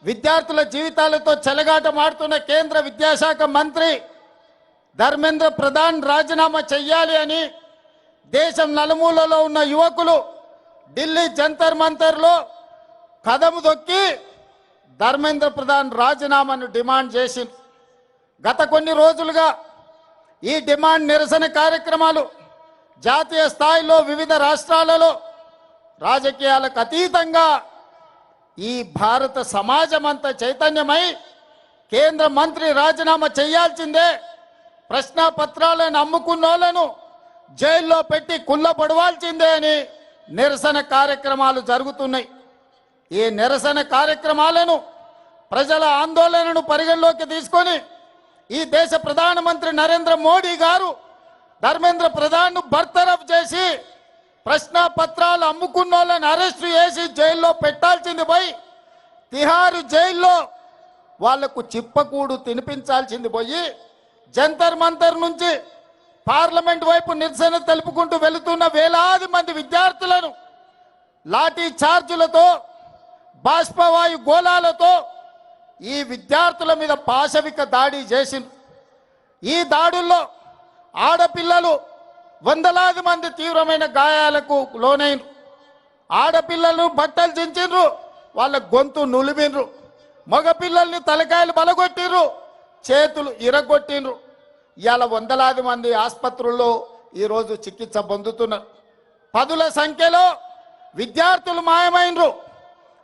విద్యార్థుల జీవితాలతో చెలగాటమాడుతున్న కేంద్ర విద్యాశాఖ మంత్రి ధర్మేంద్ర ప్రధాన్ రాజీనామా చెయ్యాలి అని దేశం నలుమూలలో ఉన్న యువకులు ఢిల్లీ జంతర్ మంతర్లో కదము దొక్కి ధర్మేంద్ర ప్రధాన్ రాజీనామాను డిమాండ్ చేసింది. గత కొన్ని రోజులుగా ఈ డిమాండ్ నిరసన కార్యక్రమాలు జాతీయ స్థాయిలో వివిధ రాష్ట్రాలలో రాజకీయాలకు అతీతంగా ఈ భారత సమాజం అంతా చైతన్యమై కేంద్ర మంత్రి రాజీనామా చేయాల్సిందే, ప్రశ్నాపత్రాలను అమ్ముకున్నోళ్లను జైల్లో పెట్టి కుళ్ళపడవాల్సిందే అని నిరసన కార్యక్రమాలు జరుగుతున్నాయి. ఈ నిరసన కార్యక్రమాలను ప్రజల ఆందోళనను పరిగణలోకి తీసుకొని ఈ దేశ ప్రధానమంత్రి నరేంద్ర మోడీ గారు ధర్మేంద్ర ప్రధాన్ను బర్తరఫ్ చేసి ప్రశ్నాపత్రాలు అమ్ముకున్న వాళ్ళని అరెస్టు చేసి జైల్లో పెట్టాల్సింది పోయి తిహారు జైల్లో వాళ్లకు చిప్పకూడు తినిపించాల్సింది పోయి జంతర్ మంతర్ నుంచి పార్లమెంట్ వైపు నిరసన తెలుపుకుంటూ వెళుతున్న వేలాది మంది విద్యార్థులను లాఠీ చార్జులతో బాష్పవాయు గోళాలతో ఈ విద్యార్థుల మీద పాశవిక దాడి చేసింది. ఈ దాడుల్లో ఆడపిల్లలు వందలాది మంది తీవ్రమైన గాయాలకు లోనైనరు. ఆడపిల్లలను బట్టలు చించిండ్రు, వాళ్ళ గొంతు నులిమిండ్రు. మగపిల్లల్ని తలకాయలు బలగొట్టిండ్రు, చేతులు ఇరగొట్టిండ్రు. ఇవాళ వందలాది మంది ఆసుపత్రుల్లో ఈరోజు చికిత్స పొందుతున్నారు. పదుల సంఖ్యలో విద్యార్థులు మాయమైనరు,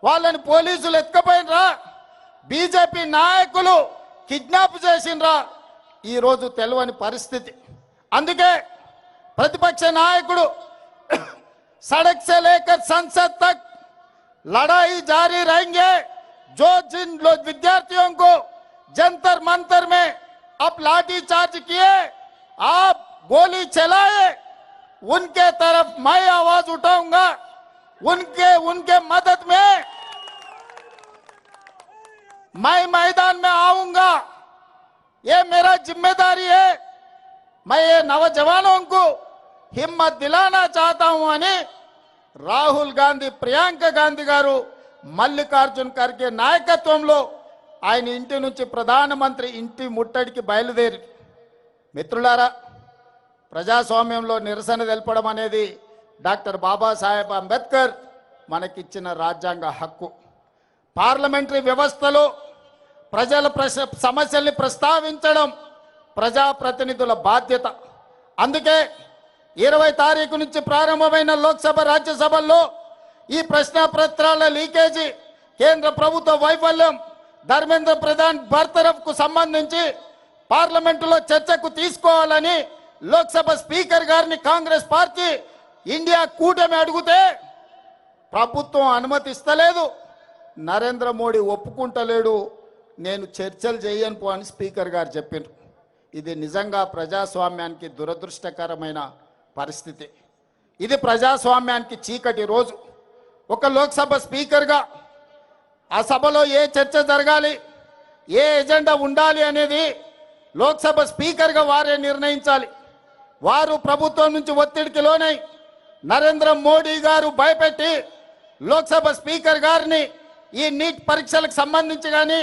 వాళ్ళని పోలీసులు ఎత్తుకపోయినరా, బీజేపీ నాయకులు కిడ్నాప్ చేసిండ్రా, ఈరోజు తెలియని పరిస్థితి. అందుకే प्रतिपक्ष नायकुడు सड़क से लेकर संसद तक लड़ाई जारी रहेंगे। जो जिन लोग विद्यार्थियों को जंतर मंतर में अब लाठी चार्ज किए, आप गोली चलाए, उनके तरफ मैं आवाज उठाऊंगा, उनके मदद में मैं मैदान में आऊंगा। ये मेरा जिम्मेदारी है। मैं ये नौजवानों को हिम्मत दिलाना चाहता हूं అని రాహుల్ గాంధీ, ప్రియాంక గాంధీ గారు మల్లికార్జున్ ఖర్గే నాయకత్వంలో ఆయన ఇంటి నుంచి ప్రధానమంత్రి ఇంటి ముట్టడికి బయలుదేరి. మిత్రులారా, ప్రజాస్వామ్యంలో నిరసన తెలపడం అనేది డాక్టర్ బాబాసాహెబ్ అంబేద్కర్ మనకిచ్చిన రాజ్యాంగ హక్కు. పార్లమెంటరీ వ్యవస్థలో ప్రజల సమస్యల్ని ప్రస్తావించడం ప్రజాప్రతినిధుల బాధ్యత. అందుకే 20 తారీఖు నుంచి ప్రారంభమైన లోక్సభ రాజ్యసభల్లో ఈ ప్రశ్నాపత్రాల లీకేజీ, కేంద్ర ప్రభుత్వ వైఫల్యం, ధర్మేంద్ర ప్రధాన్ బర్తరఫ్కు సంబంధించి పార్లమెంటులో చర్చకు తీసుకోవాలని లోక్సభ స్పీకర్ గారిని కాంగ్రెస్ పార్టీ ఇండియా కూటమి అడిగితే ప్రభుత్వం అనుమతిస్తలేదు, నరేంద్ర మోడీ ఒప్పుకుంటలేడు, నేను చర్చలు చేయను అని స్పీకర్ గారు చెప్పారు. ఇది నిజంగా ప్రజాస్వామ్యానికి దురదృష్టకరమైన పరిస్థితి. ఇది ప్రజాస్వామ్యానికి చీకటి రోజు. ఒక లోక్సభ స్పీకర్గా ఆ సభలో ఏ చర్చ జరగాలి, ఏ ఎజెండా ఉండాలి అనేది లోక్సభ స్పీకర్గా వారే నిర్ణయించాలి. వారు ప్రభుత్వం నుంచి ఒత్తిడికి లోనై నరేంద్ర మోడీ గారు భయపెట్టి లోక్సభ స్పీకర్ గారిని ఈ నీట్ పరీక్షలకు సంబంధించి కానీ,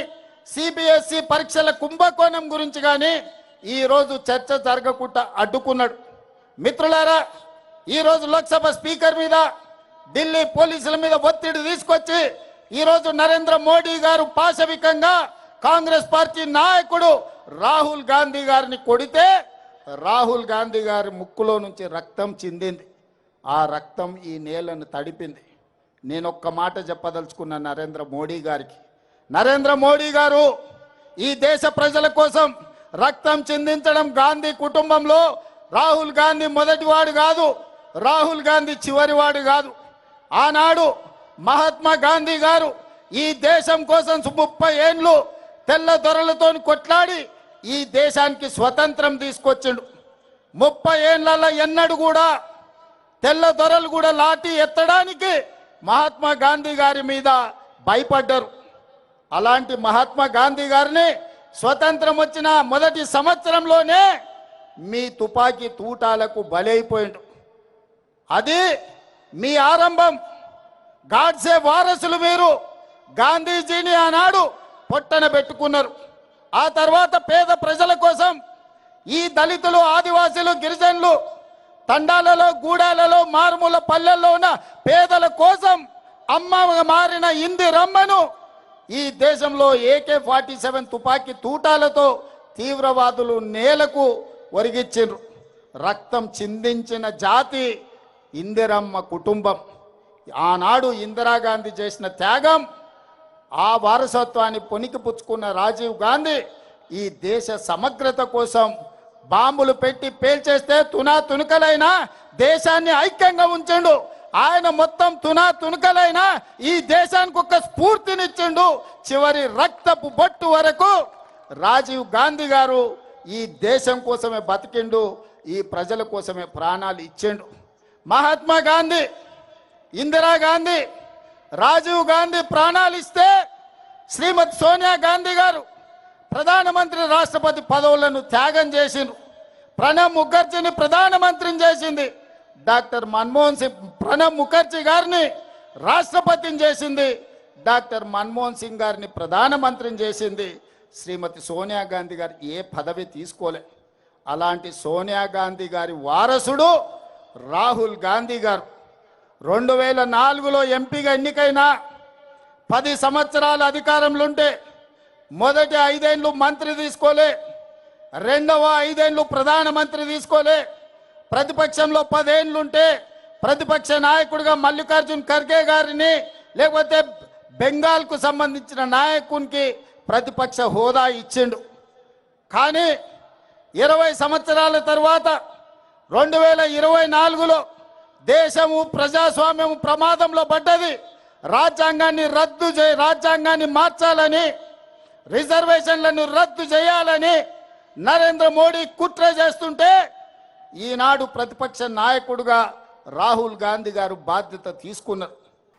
సిబిఎస్ఈ పరీక్షల కుంభకోణం గురించి కానీ ఈరోజు చర్చ జరగకుండా అడ్డుకున్నాడు. మిత్రులారా, ఈరోజు లోక్సభ స్పీకర్ మీద, ఢిల్లీ పోలీసుల మీద ఒత్తిడి తీసుకొచ్చి ఈరోజు నరేంద్ర మోడీ గారు పాశవికంగా కాంగ్రెస్ పార్టీ నాయకుడు రాహుల్ గాంధీ గారిని కొడితే రాహుల్ గాంధీ గారి ముక్కులో నుంచి రక్తం చిందింది. ఆ రక్తం ఈ నేలను తడిపింది. నేను ఒక్క మాట చెప్పదలుచుకున్న నరేంద్ర మోడీ గారికి, నరేంద్ర మోడీ గారు ఈ దేశ ప్రజల కోసం రక్తం చిందించడం గాంధీ కుటుంబంలో రాహుల్ గాంధీ మొదటివాడు కాదు, రాహుల్ గాంధీ చివరివాడు కాదు. ఆనాడు మహాత్మా గాంధీ గారు ఈ దేశం కోసం 30 ఏళ్ళు తెల్ల దొరలతో కొట్లాడి ఈ దేశానికి స్వతంత్రం తీసుకొచ్చిండు. 30 ఏళ్లలో ఎన్నడూ కూడా తెల్ల దొరలు కూడా లాఠీ ఎత్తడానికి మహాత్మా గాంధీ గారి మీద భయపడ్డారు. అలాంటి మహాత్మా గాంధీ గారిని స్వతంత్రం వచ్చిన మొదటి సంవత్సరంలోనే మీ తుపాకీ తూటాలకు బలైపోయిండు. అది మీ ఆరంభం. గాడ్సే వారసులు మీరు, గాంధీజీని ఆనాడు పొట్టన పెట్టుకున్నారు. ఆ తర్వాత పేద ప్రజల కోసం ఈ దళితులు, ఆదివాసీలు, గిరిజనులు తండాలలో, గూడాలలో, మారుమూల పల్లెల్లో ఉన్న పేదల కోసం అమ్మ మారిన ఇందిరమ్మను ఈ దేశంలో AK-47 తుపాకీ తూటాలతో తీవ్రవాదులు నేలకు ఒరిగిచ్చిండ్రు. రక్తం చిందించిన జాతి ఇందిరమ్మ కుటుంబం. ఆనాడు ఇందిరాగాంధీ చేసిన త్యాగం, ఆ వారసత్వాన్ని పుణికిపుచ్చుకున్న రాజీవ్ గాంధీ ఈ దేశ సమగ్రత కోసం బాంబులు పెట్టి పేల్చేస్తే తునకలైనా దేశాన్ని ఐక్యంగా ఉంచండు. ఆయన మొత్తం తునకలైనా ఈ దేశానికి ఒక స్ఫూర్తినిచ్చిండు. చివరి రక్తపు బొట్టు వరకు రాజీవ్ గాంధీ గారు ఈ దేశం కోసమే బతికిండు, ఈ ప్రజల కోసమే ప్రాణాలు ఇచ్చిండు. మహాత్మా గాంధీ, ఇందిరాగాంధీ, రాజీవ్ గాంధీ ప్రాణాలు ఇస్తే శ్రీమతి సోనియా గాంధీ గారు ప్రధానమంత్రి, రాష్ట్రపతి పదవులను త్యాగం చేసిండ్రు. ప్రణబ్ ముఖర్జీని ప్రధానమంత్రిని చేసింది. డాక్టర్ మన్మోహన్ సింగ్ ప్రణబ్ ముఖర్జీ గారిని రాష్ట్రపతిని చేసింది. డాక్టర్ మన్మోహన్ సింగ్ గారిని ప్రధానమంత్రిని చేసింది. శ్రీమతి సోనియా గాంధీ గారు ఏ పదవి తీసుకోలే. అలాంటి సోనియా గాంధీ గారి వారసుడు రాహుల్ గాంధీ గారు 2004లో ఎంపీగా ఎన్నికైన 10 సంవత్సరాల అధికారంలో ఉంటే మొదటి 5 ఏళ్ళు మంత్రి తీసుకోలే, రెండవ 5 ఏళ్ళు ప్రధానమంత్రి తీసుకోలే. ప్రతిపక్షంలో 10 ఏళ్ళు ఉంటే ప్రతిపక్ష నాయకుడిగా మల్లికార్జున్ ఖర్గే గారిని, లేకపోతే బెంగాల్కు సంబంధించిన నాయకునికి ప్రతిపక్ష హోదా ఇచ్చిండు. కానీ 20 సంవత్సరాల తర్వాత 2024లో దేశము, ప్రజాస్వామ్యము ప్రమాదంలో పడ్డది. రాజ్యాంగాన్ని మార్చాలని, రిజర్వేషన్లను రద్దు చేయాలని నరేంద్ర మోడీ కుట్ర చేస్తుంటే ఈనాడు ప్రతిపక్ష నాయకుడుగా రాహుల్ గాంధీ గారు బాధ్యత తీసుకున్నారు.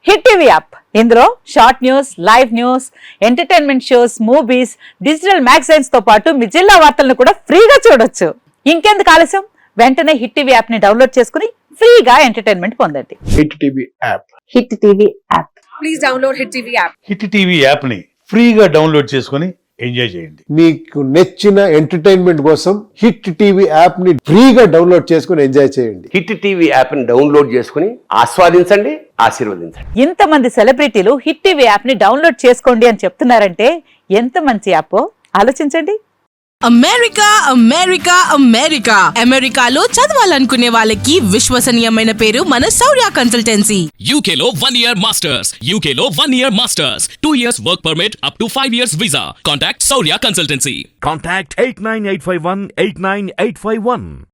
హిట్ టీవీ యాప్, ఇందులో short news, live news, entertainment shows, movies, digital magazines తో పాటు మీ జిల్లా వార్తలను కూడా ఫ్రీగా చూడొచ్చు. ఇంకెందుకు ఆలస్యం, వెంటనే హిట్ టీవీ యాప్ ని డౌన్లోడ్ చేసుకుని ఫ్రీగా ఎంటర్టైన్మెంట్ పొందండి. Hit TV app, hit TV app, please download hit TV app. Hit TV app ని ఫ్రీగా డౌన్లోడ్ చేసుకుని ఎంజాయ్ చేయండి. మీకు నచ్చిన ఎంటర్టైన్మెంట్ కోసం హిట్ టీవీ యాప్ ని ఫ్రీగా డౌన్లోడ్ చేసుకుని ఎంజాయ్ చేయండి. హిట్ టీవీ యాప్ ని డౌన్లోడ్ చేసుకుని ఆస్వాదించండి, ఆశీర్వదించండి. ఇంతమంది సెలబ్రిటీలు హిట్ టీవీ యాప్ ని డౌన్లోడ్ చేసుకోండి అని చెప్తున్నారంటే ఎంత మంచి యాప్ ఆలోచించండి. అమెరికా అమెరికా అమెరికా అమెరికాలో చదవాలనుకునే వాళ్ళకి విశ్వసనీయమైన పేరు మన శౌర్య కన్సల్టెన్సీ. UK లో 1 year masters, UK లో 1 year masters, 2 years work permit up to 5 years visa. Contact Saurya Consultancy. Contact 89851 89851.